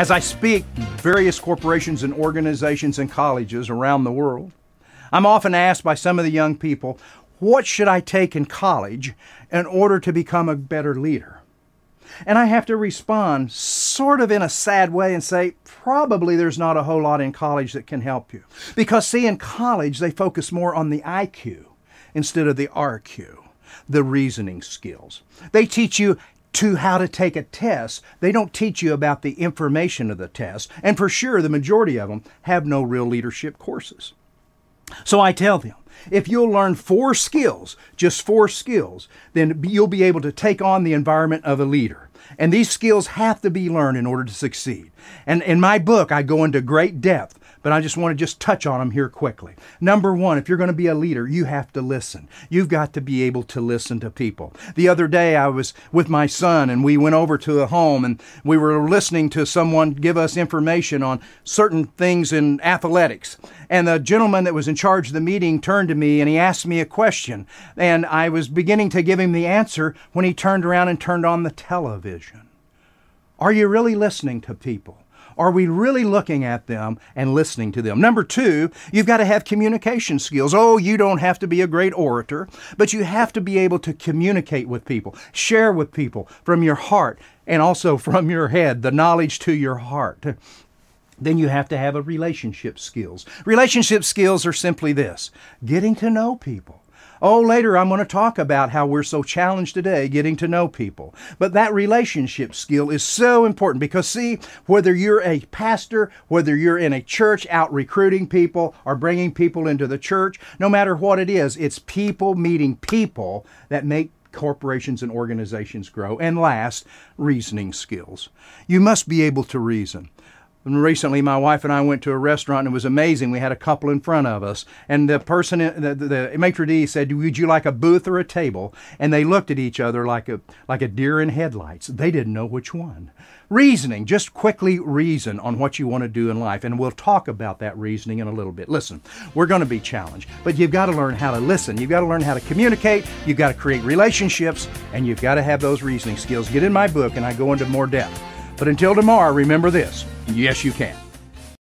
As I speak various corporations and organizations and colleges around the world, I'm often asked by some of the young people, what should I take in college in order to become a better leader? And I have to respond sort of in a sad way and say, probably there's not a whole lot in college that can help you. Because see, in college, they focus more on the IQ instead of the RQ, the reasoning skills. They teach you how to take a test. They don't teach you about the information of the test. And for sure, the majority of them have no real leadership courses. So I tell them, if you'll learn 4 skills, just 4 skills, then you'll be able to take on the environment of a leader. And these skills have to be learned in order to succeed. And in my book, I go into great depth, but I just want to touch on them here quickly. Number 1, if you're going to be a leader, you have to listen. You've got to be able to listen to people. The other day, I was with my son, and we went over to a home, and we were listening to someone give us information on certain things in athletics. And the gentleman that was in charge of the meeting turned to me, and he asked me a question. And I was beginning to give him the answer when he turned around and turned on the television. Are you really listening to people? Are we really looking at them and listening to them? Number 2, you've got to have communication skills. Oh, you don't have to be a great orator, but you have to be able to communicate with people, share with people from your heart and also from your head, the knowledge to your heart. Then you have to have a relationship skills. Relationship skills are simply this: getting to know people. Oh, later I'm going to talk about how we're so challenged today getting to know people. But that relationship skill is so important because see, whether you're a pastor, whether you're in a church out recruiting people or bringing people into the church, no matter what it is, it's people meeting people that make corporations and organizations grow. And last, reasoning skills. You must be able to reason. Recently, my wife and I went to a restaurant, and it was amazing. We had a couple in front of us, and the person, the maitre d' said, "Would you like a booth or a table?" And they looked at each other like a deer in headlights. They didn't know which one. Reasoning, just quickly reason on what you want to do in life, and we'll talk about that reasoning in a little bit. Listen, we're going to be challenged, but you've got to learn how to listen. You've got to learn how to communicate. You've got to create relationships, and you've got to have those reasoning skills. Get in my book, and I go into more depth. But until tomorrow, remember this: yes, you can.